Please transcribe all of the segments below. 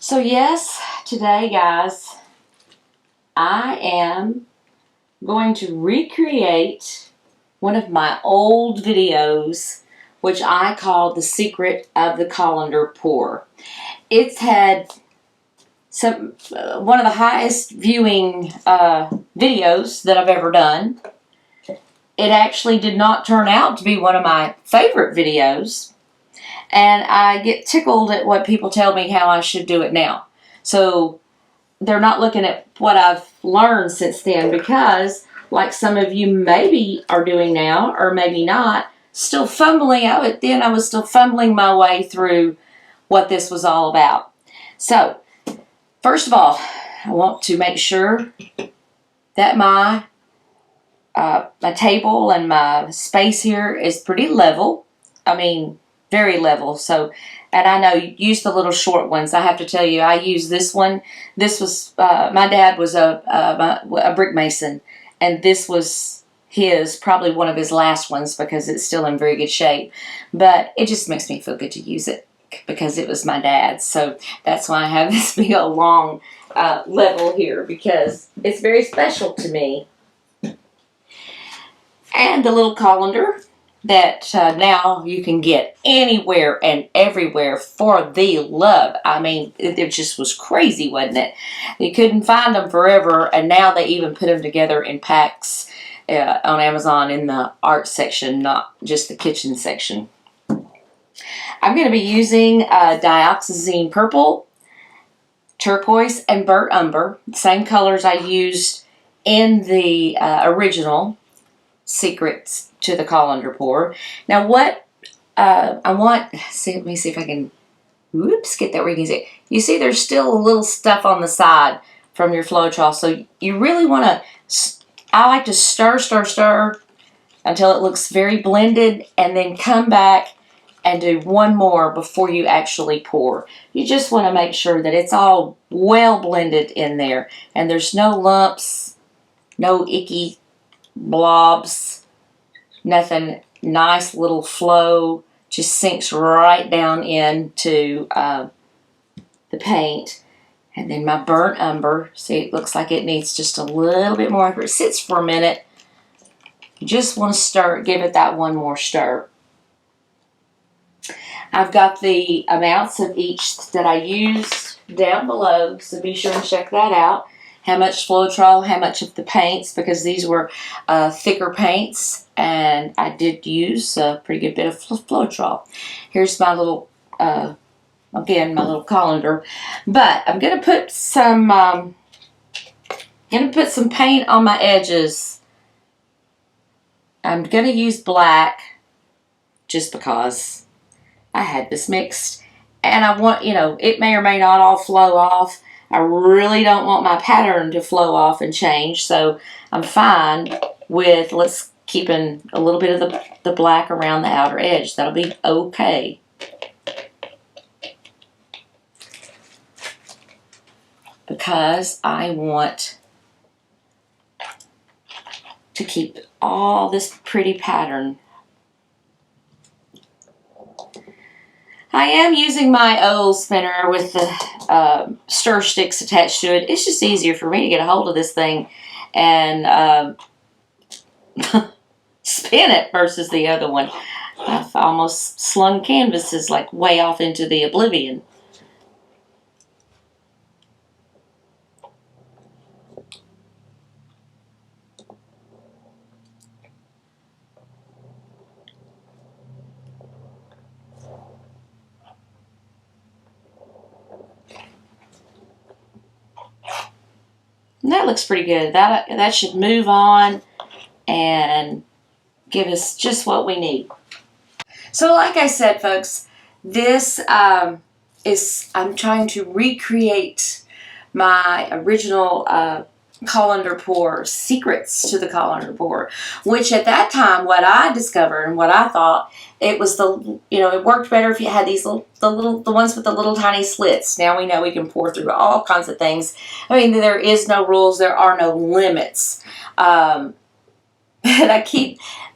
So yes, today guys, I am going to recreate one of my old videos, which I call The Secret of the Colander Pour. It's had one of the highest viewing videos that I've ever done. It actually did not turn out to be one of my favorite videos. And I get tickled at what people tell me how I should do it now. So they're not looking at what I've learned since then, because like some of you maybe are doing now, or maybe not, still fumbling. Then I was still fumbling my way through what this was all about. So first of all, I want to make sure that my table and my space here is pretty level. I mean, very level. So, and I know you use the little short ones. I have to tell you, I use this one. This was, my dad was a brick mason, and this was probably one of his last ones, because it's still in very good shape. But it just makes me feel good to use it, because it was my dad's. So that's why I have this big old long level here, because it's very special to me. And the little colander that now you can get anywhere and everywhere for the love. I mean, it just was crazy, wasn't it? You couldn't find them forever, and now they even put them together in packs on Amazon in the art section, not just the kitchen section. I'm going to be using Dioxazine Purple, Turquoise, and Burnt Umber, same colors I used in the original Secrets to the Colander Pour. Now what I want, let me see if I can, get that where you can see. You see there's still a little stuff on the side from your Floetrol, so you really want to, I like to stir until it looks very blended, and then come back and do one more before you actually pour. You just want to make sure that it's all well blended in there, and there's no lumps, no icky blobs, nothing. Nice little flow, just sinks right down into the paint. And then my burnt umber, see, it looks like it needs just a little bit more. After it sits for a minute, you just want to stir it, give it that one more stir. I've got the amounts of each that I used down below, so be sure and check that out. How much Floetrol, how much of the paints, because these were thicker paints, and I did use a pretty good bit of Floetrol. Here's my little, again, my little colander. But I'm going to put some, paint on my edges. I'm going to use black, just because I had this mixed. And I want, it may or may not all flow off. I really don't want my pattern to flow off and change, so I'm fine with keeping a little bit of the black around the outer edge. That'll be okay. Because I want to keep all this pretty pattern. I am using my old spinner with the stir sticks attached to it. It's just easier for me to get a hold of this thing and spin it versus the other one. I've almost slung canvases like way off into the oblivion. And that looks pretty good. That should move on and give us just what we need. So like I said, folks, this I'm trying to recreate my original Colander Pour, Secrets to the Colander Pour, which at that time, what I discovered and what I thought, it was it worked better if you had these the ones with the little tiny slits. Now we know we can pour through all kinds of things. I mean, there is no rules, there are no limits. But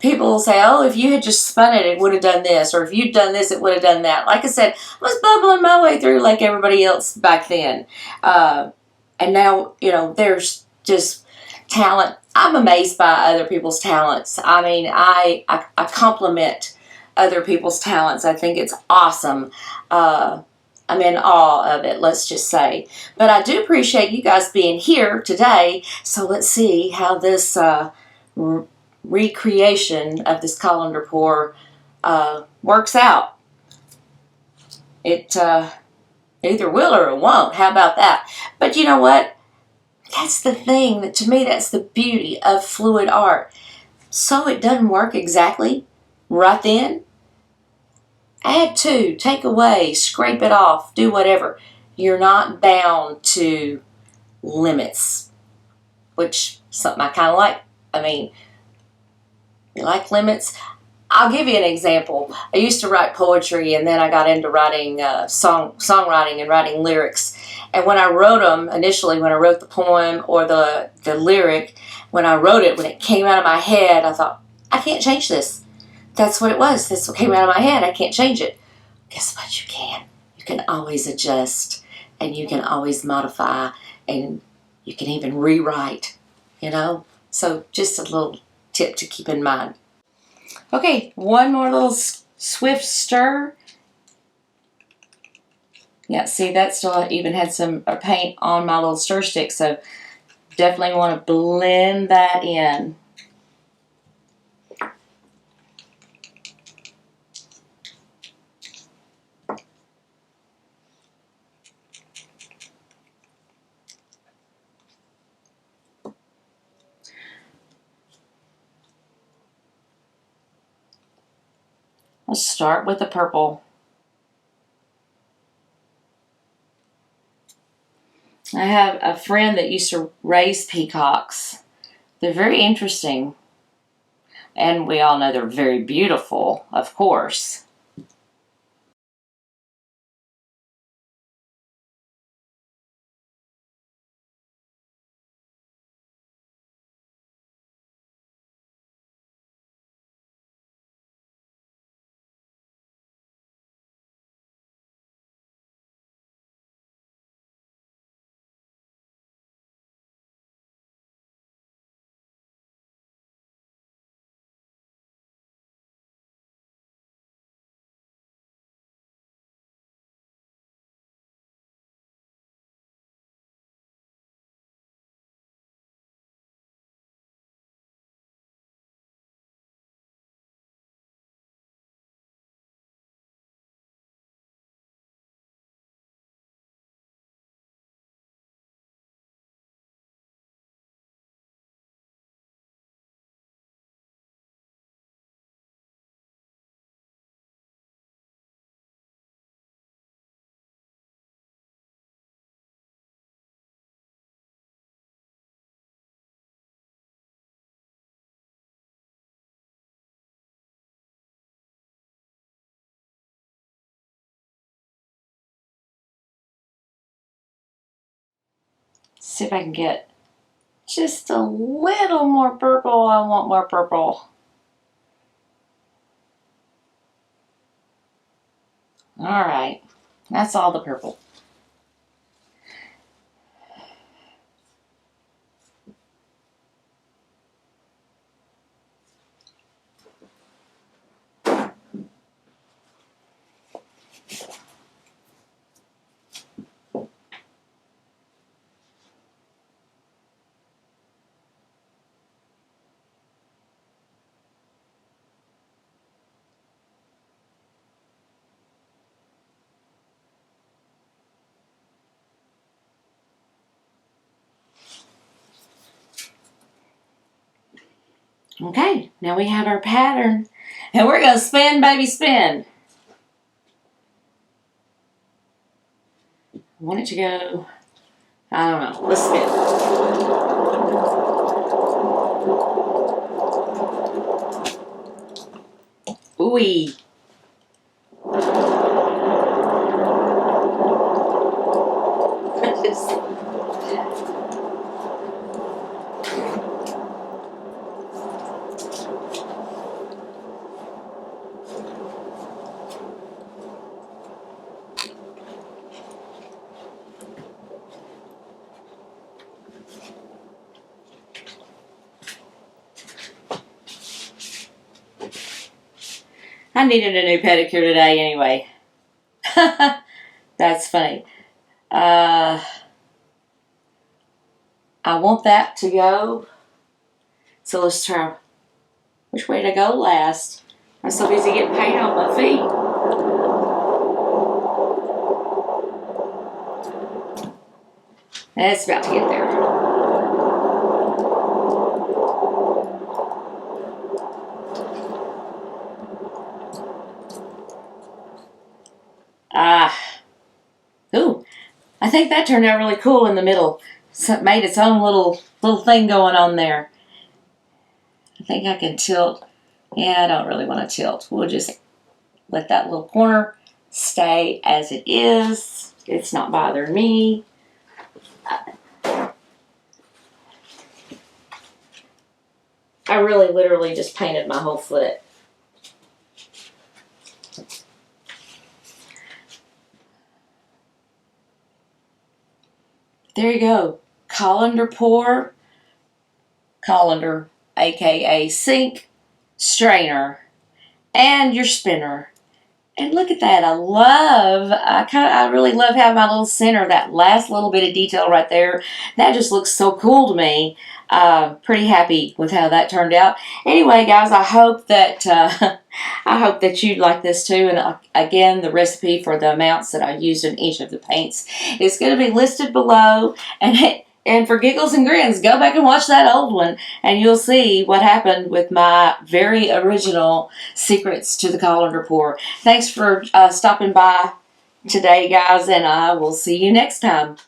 people will say, oh, if you had just spun it, it would have done this. Or if you'd done this, it would have done that. Like I said, I was bubbling my way through like everybody else back then. And now, there's just talent. I'm amazed by other people's talents. I mean, I compliment other people's talents. I think it's awesome. I'm in awe of it, let's just say. But I do appreciate you guys being here today. So let's see how this recreation of this colander pour works out. It either will or it won't. How about that? But you know what? That's the thing. That to me, that's the beauty of fluid art. So it doesn't work exactly right then. Add to, take away, scrape it off, do whatever. You're not bound to limits, which something I kind of like. I mean, you like limits? I'll give you an example. I used to write poetry, and then I got into writing songwriting and writing lyrics. And when I wrote them, initially when I wrote the poem or the lyric, when I wrote it, when it came out of my head, I thought, I can't change this. That's what it was. That's what came out of my head. I can't change it. Guess what? You can. You can always adjust, and you can always modify, and you can even rewrite, So just a little tip to keep in mind. Okay, one more little swift stir. Yeah, see, that still even had some paint on my little stir stick, so definitely want to blend that in. Let's start with the purple. I have a friend that used to raise peacocks. They're very interesting. And we all know they're very beautiful, of course. See if I can get just a little more purple. I want more purple. All right, that's all the purple. Okay, now we have our pattern, and we're going to spin, baby, spin. I want it to go, I don't know, let's spin. Ooh-wee. I needed a new pedicure today anyway. That's funny. I want that to go. So let's try which way to go last. I'm so busy getting paint on my feet. And it's about to get there. Ooh, I think that turned out really cool in the middle. So it made its own little thing going on there. I think I can tilt. Yeah, I don't really want to tilt. We'll just let that little corner stay as it is. It's not bothering me. I really literally just painted my whole foot. There you go. Colander pour. Colander, aka sink, strainer, and your spinner. And look at that. I really love having my little center, that last little bit of detail right there. That just looks so cool to me. Pretty happy with how that turned out. Anyway, guys, I hope that you like this too. And again, the recipe for the amounts that I used in each of the paints is going to be listed below. And for giggles and grins, go back and watch that old one, and you'll see what happened with my very original secrets to the colander pour. Thanks for stopping by today, guys, and I will see you next time.